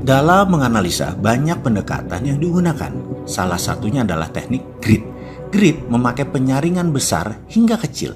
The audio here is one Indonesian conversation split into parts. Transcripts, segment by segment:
Dalam menganalisa, banyak pendekatan yang digunakan. Salah satunya adalah teknik grid. Grid memakai penyaringan besar hingga kecil.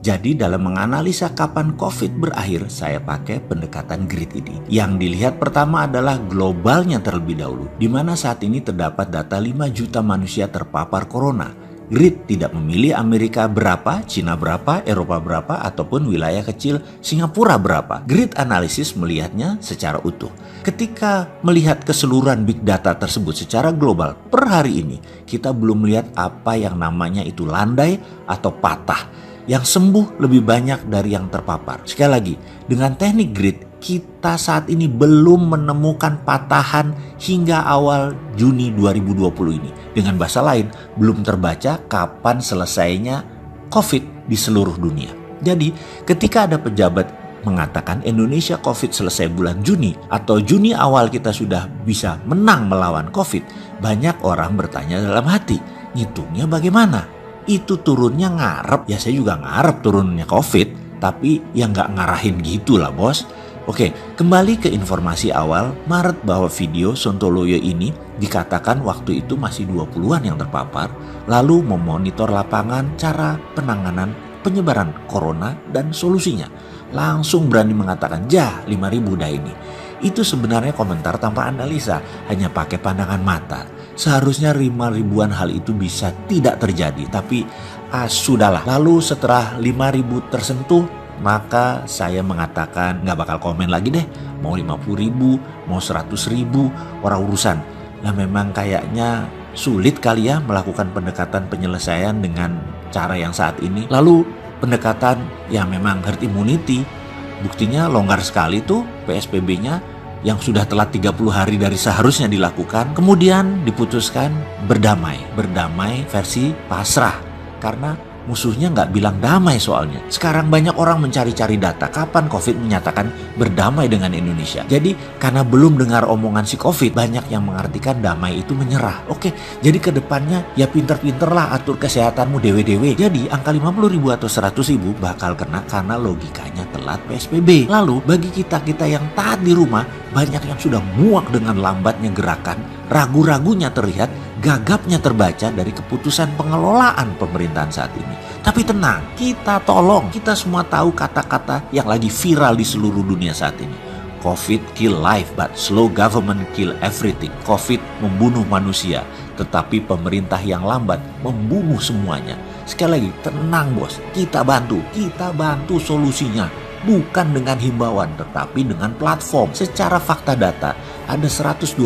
Jadi dalam menganalisa kapan COVID berakhir, saya pakai pendekatan grid ini. Yang dilihat pertama adalah globalnya terlebih dahulu, di mana saat ini terdapat data 5 juta manusia terpapar corona. Grid tidak memilih Amerika berapa, Cina berapa, Eropa berapa, ataupun wilayah kecil Singapura berapa. Grid analisis melihatnya secara utuh. Ketika melihat keseluruhan big data tersebut secara global, per hari ini kita belum melihat apa yang namanya itu landai atau patah. Yang sembuh lebih banyak dari yang terpapar. Sekali lagi, dengan teknik grid, kita saat ini belum menemukan patahan hingga awal Juni 2020 ini. Dengan bahasa lain, belum terbaca kapan selesainya COVID di seluruh dunia. Jadi, ketika ada pejabat mengatakan Indonesia COVID selesai bulan Juni atau Juni awal kita sudah bisa menang melawan COVID, banyak orang bertanya dalam hati, ngitungnya bagaimana? Itu turunnya ngarep, ya saya juga ngarep turunnya COVID, tapi ya nggak ngarahin gitu lah bos. Oke, kembali ke informasi awal Maret bahwa video Sontoloyo ini dikatakan waktu itu masih 20-an yang terpapar, lalu memonitor lapangan cara penanganan penyebaran corona dan solusinya. Langsung berani mengatakan, 5.000 dah ini. Itu sebenarnya komentar tanpa analisa, hanya pakai pandangan mata. Seharusnya 5.000-an hal itu bisa tidak terjadi, tapi sudahlah. Lalu setelah 5.000 tersentuh, maka saya mengatakan nggak bakal komen lagi deh. Mau 50.000, mau 100.000, orang urusan. Nah memang kayaknya sulit kali ya melakukan pendekatan penyelesaian dengan cara yang saat ini. Lalu pendekatan yang memang herd immunity, buktinya longgar sekali tuh PSBB-nya yang sudah telat 30 hari dari seharusnya dilakukan. Kemudian diputuskan berdamai versi pasrah. Karena musuhnya nggak bilang damai soalnya. Sekarang banyak orang mencari-cari data kapan COVID menyatakan berdamai dengan Indonesia. Jadi karena belum dengar omongan si COVID, banyak yang mengartikan damai itu menyerah. Oke, jadi ke depannya ya pinter-pinter lah atur kesehatanmu dewe-dewe. Jadi angka 50.000 atau 100.000 bakal kena karena logikanya telat PSBB. Lalu bagi kita yang taat di rumah, banyak yang sudah muak dengan lambatnya gerakan, ragu-ragunya terlihat, gagapnya terbaca dari keputusan pengelolaan pemerintahan saat ini. Tapi tenang, kita tolong. Kita semua tahu kata-kata yang lagi viral di seluruh dunia saat ini. COVID kill life, but slow government kill everything. COVID membunuh manusia, tetapi pemerintah yang lambat membunuh semuanya. Sekali lagi, tenang bos, kita bantu solusinya. Bukan dengan himbauan, tetapi dengan platform. Secara fakta data, ada 129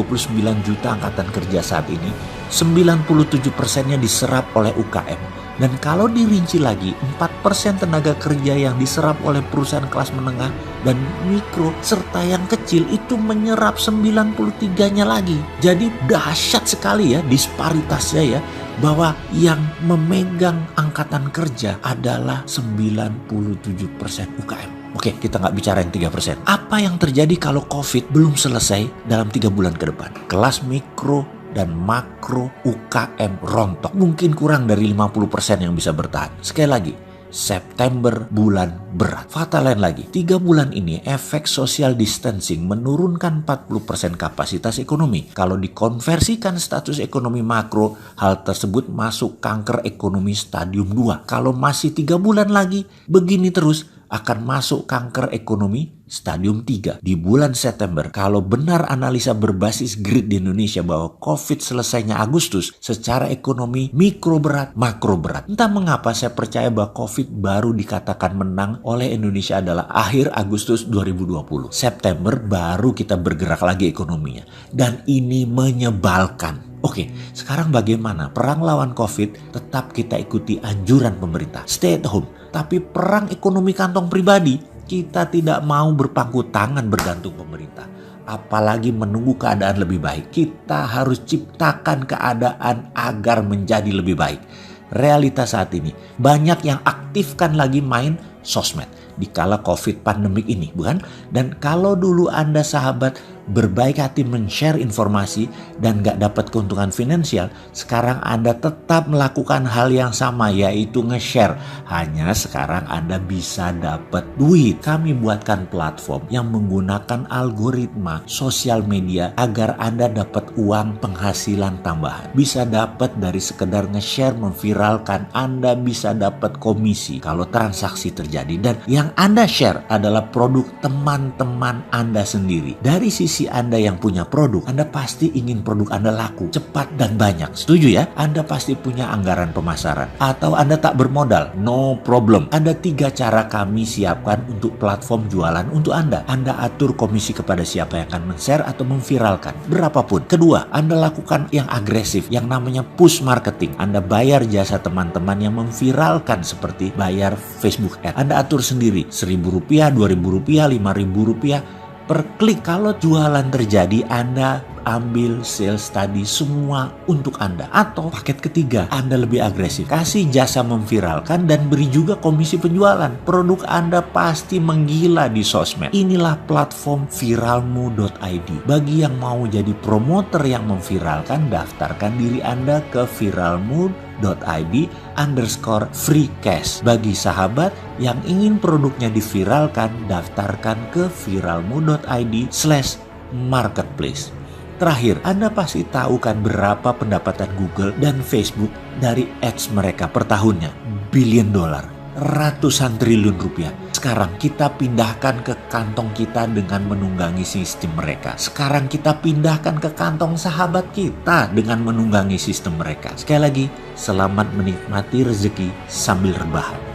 juta angkatan kerja saat ini, 97%-nya diserap oleh UKM. Dan kalau dirinci lagi, 4% tenaga kerja yang diserap oleh perusahaan kelas menengah dan mikro serta yang kecil itu menyerap 93-nya lagi. Jadi dahsyat sekali ya disparitasnya ya, bahwa yang memegang angkatan kerja adalah 97% UKM. Oke, kita nggak bicara yang 3%. Apa yang terjadi kalau COVID belum selesai dalam 3 bulan ke depan? Kelas mikro dan makro UKM rontok. Mungkin kurang dari 50% yang bisa bertahan. Sekali lagi, September bulan berat. Fakta lain lagi, 3 bulan ini efek social distancing menurunkan 40% kapasitas ekonomi. Kalau dikonversikan status ekonomi makro, hal tersebut masuk kanker ekonomi stadium 2. Kalau masih 3 bulan lagi, begini terus, akan masuk kanker ekonomi stadium 3 di bulan September. Kalau benar analisa berbasis grid di Indonesia bahwa COVID selesainya Agustus, secara ekonomi mikro berat, makro berat. Entah mengapa saya percaya bahwa COVID baru dikatakan menang oleh Indonesia adalah akhir Agustus 2020. September baru kita bergerak lagi ekonominya. Dan ini menyebalkan. Oke, sekarang bagaimana? Perang lawan COVID tetap kita ikuti anjuran pemerintah. Stay at home. Tapi perang ekonomi kantong pribadi, kita tidak mau berpangku tangan bergantung pemerintah. Apalagi menunggu keadaan lebih baik. Kita harus ciptakan keadaan agar menjadi lebih baik. Realitas saat ini, banyak yang aktifkan lagi main sosmed di kala COVID pandemik ini, bukan? Dan kalau dulu Anda sahabat berbaik hati men-share informasi dan gak dapat keuntungan finansial, sekarang Anda tetap melakukan hal yang sama, yaitu nge-share. Hanya sekarang Anda bisa dapat duit. Kami buatkan platform yang menggunakan algoritma sosial media agar Anda dapat uang penghasilan tambahan. Bisa dapat dari sekedar nge-share, memviralkan, Anda bisa dapat komisi kalau transaksi terjadi. Dan yang Anda share adalah produk teman-teman Anda sendiri. Dari sisi Anda yang punya produk, Anda pasti ingin produk Anda laku, cepat dan banyak. Setuju ya? Anda pasti punya anggaran pemasaran. Atau Anda tak bermodal? No problem. Ada 3 cara kami siapkan untuk platform jualan untuk Anda. Anda atur komisi kepada siapa yang akan men-share atau memviralkan, berapapun. Kedua, Anda lakukan yang agresif, yang namanya push marketing. Anda bayar jasa teman-teman yang memviralkan seperti bayar Facebook Ad. Anda atur sendiri, Rp1.000, Rp2.000, Rp5.000 per klik. Kalau jualan terjadi, Anda ambil sales tadi semua untuk Anda. Atau paket ketiga, Anda lebih agresif, kasih jasa memviralkan dan beri juga komisi penjualan. Produk Anda pasti menggila di sosmed. Inilah platform viralmu.id. Bagi yang mau jadi promoter yang memviralkan, daftarkan diri Anda ke viralmu.id_freecash. Bagi sahabat yang ingin produknya diviralkan, daftarkan ke viralmu.id/marketplace. Terakhir, Anda pasti tahu kan berapa pendapatan Google dan Facebook dari ads mereka per tahunnya? Billion dollar, ratusan triliun rupiah. Sekarang kita pindahkan ke kantong kita dengan menunggangi sistem mereka. Sekarang kita pindahkan ke kantong sahabat kita dengan menunggangi sistem mereka. Sekali lagi, selamat menikmati rezeki sambil rebahan.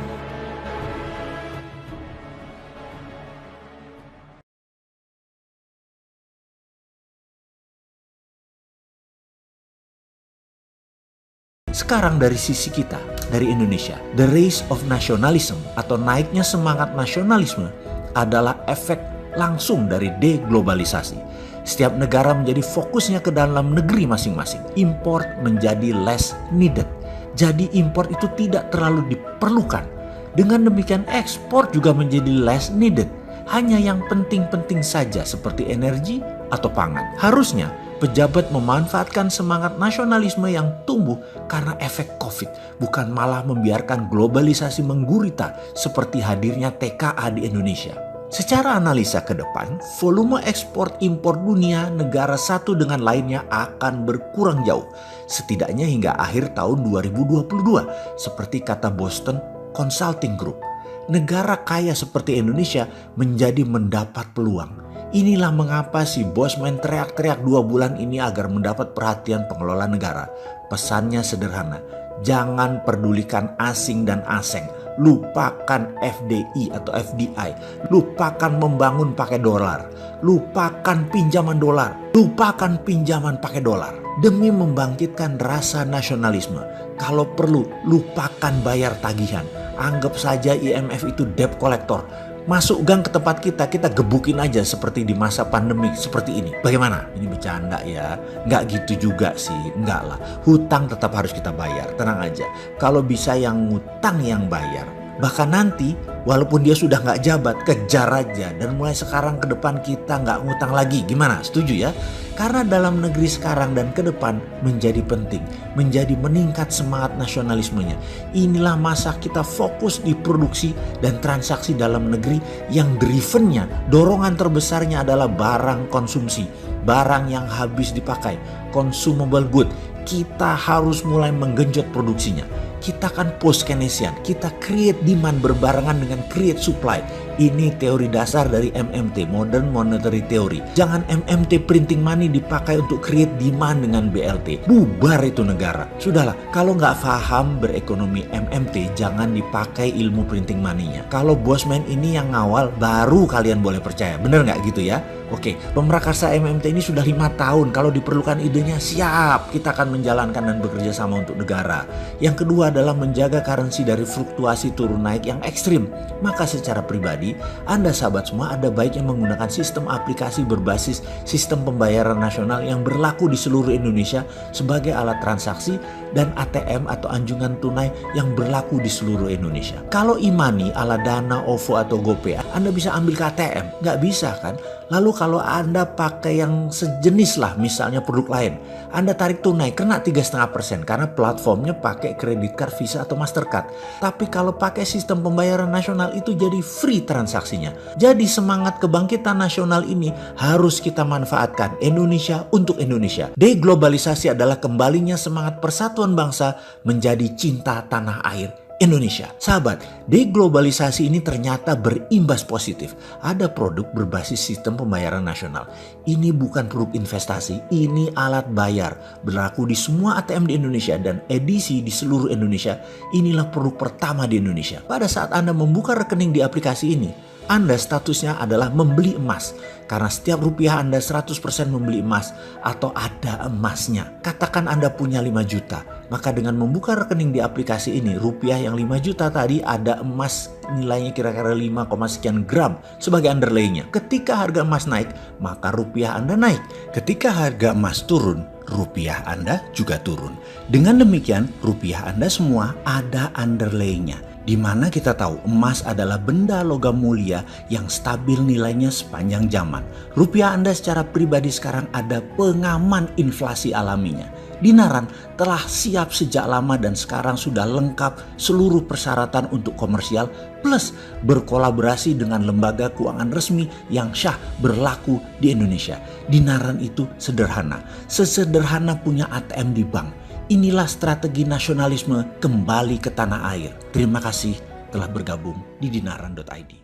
Sekarang dari sisi kita, dari Indonesia, the rise of nationalism atau naiknya semangat nasionalisme adalah efek langsung dari deglobalisasi. Setiap negara menjadi fokusnya ke dalam negeri masing-masing. Import menjadi less needed. Jadi import itu tidak terlalu diperlukan. Dengan demikian ekspor juga menjadi less needed. Hanya yang penting-penting saja seperti energi atau pangan. Harusnya pejabat memanfaatkan semangat nasionalisme yang tumbuh karena efek COVID, bukan malah membiarkan globalisasi menggurita seperti hadirnya TKA di Indonesia. Secara analisa ke depan, volume ekspor impor dunia negara satu dengan lainnya akan berkurang jauh, setidaknya hingga akhir tahun 2022, seperti kata Boston Consulting Group. Negara kaya seperti Indonesia menjadi mendapat peluang. Inilah mengapa si Bosman teriak-teriak 2 bulan ini agar mendapat perhatian pengelola negara. Pesannya sederhana, jangan pedulikan asing dan aseng. Lupakan FDI atau FDI. Lupakan membangun pakai dolar. Lupakan pinjaman dolar. Lupakan pinjaman pakai dolar. Demi membangkitkan rasa nasionalisme. Kalau perlu, lupakan bayar tagihan. Anggap saja IMF itu debt collector. Masuk gang ke tempat kita gebukin aja seperti di masa pandemi seperti ini. Bagaimana? Ini bercanda ya. Nggak gitu juga sih. Nggak lah. Hutang tetap harus kita bayar. Tenang aja. Kalau bisa yang ngutang yang bayar. Bahkan nanti walaupun dia sudah nggak jabat, kejar aja. Dan mulai sekarang ke depan kita nggak ngutang lagi. Gimana? Setuju ya? Karena dalam negeri sekarang dan ke depan menjadi penting. Menjadi meningkat semangat nasionalismenya. Inilah masa kita fokus di produksi dan transaksi dalam negeri yang drivennya, dorongan terbesarnya adalah barang konsumsi. Barang yang habis dipakai. Consumable good. Kita harus mulai menggenjot produksinya. Kita kan post Keynesian, kita create demand berbarengan dengan create supply. Ini teori dasar dari MMT, Modern Monetary Theory. Jangan MMT printing money dipakai untuk create demand dengan BLT. Bubar itu negara. Sudahlah, kalau nggak paham berekonomi MMT, jangan dipakai ilmu printing money-nya. Kalau Bosman ini yang ngawal, baru kalian boleh percaya. Bener nggak gitu ya? Oke, pemrakarsa MMT ini sudah 5 tahun. Kalau diperlukan idenya, siap. Kita akan menjalankan dan bekerja sama untuk negara. Yang kedua adalah menjaga currency dari fluktuasi turun naik yang ekstrim. Maka secara pribadi, Anda sahabat semua ada baiknya menggunakan sistem aplikasi berbasis sistem pembayaran nasional yang berlaku di seluruh Indonesia sebagai alat transaksi dan ATM atau anjungan tunai yang berlaku di seluruh Indonesia. Kalau e-money ala Dana, OVO atau GoPay, Anda bisa ambil ke ATM? Nggak bisa kan? Lalu kalau Anda pakai yang sejenis lah, misalnya produk lain, Anda tarik tunai, kena 3,5% karena platformnya pakai kredit card, Visa atau Mastercard. Tapi kalau pakai sistem pembayaran nasional itu jadi free transaksinya. Jadi semangat kebangkitan nasional ini harus kita manfaatkan. Indonesia untuk Indonesia. Deglobalisasi adalah kembalinya semangat persatuan bangsa menjadi cinta tanah air Indonesia. Sahabat, deglobalisasi ini ternyata berimbas positif. Ada produk berbasis sistem pembayaran nasional. Ini bukan produk investasi, ini alat bayar. Berlaku di semua ATM di Indonesia dan edisi di seluruh Indonesia. Inilah produk pertama di Indonesia. Pada saat Anda membuka rekening di aplikasi ini, Anda statusnya adalah membeli emas. Karena setiap rupiah Anda 100% membeli emas atau ada emasnya. Katakan Anda punya 5 juta. Maka dengan membuka rekening di aplikasi ini, rupiah yang 5 juta tadi ada emas nilainya kira-kira 5, sekian gram sebagai underlaynya. Ketika harga emas naik, maka rupiah Anda naik. Ketika harga emas turun, rupiah Anda juga turun. Dengan demikian, rupiah Anda semua ada underlaynya. Di mana kita tahu emas adalah benda logam mulia yang stabil nilainya sepanjang zaman. Rupiah Anda secara pribadi sekarang ada pengaman inflasi alaminya. Dinaran telah siap sejak lama dan sekarang sudah lengkap seluruh persyaratan untuk komersial plus berkolaborasi dengan lembaga keuangan resmi yang syah berlaku di Indonesia. Dinaran itu sederhana, sesederhana punya ATM di bank. Inilah strategi nasionalisme kembali ke tanah air. Terima kasih telah bergabung di dinaran.id.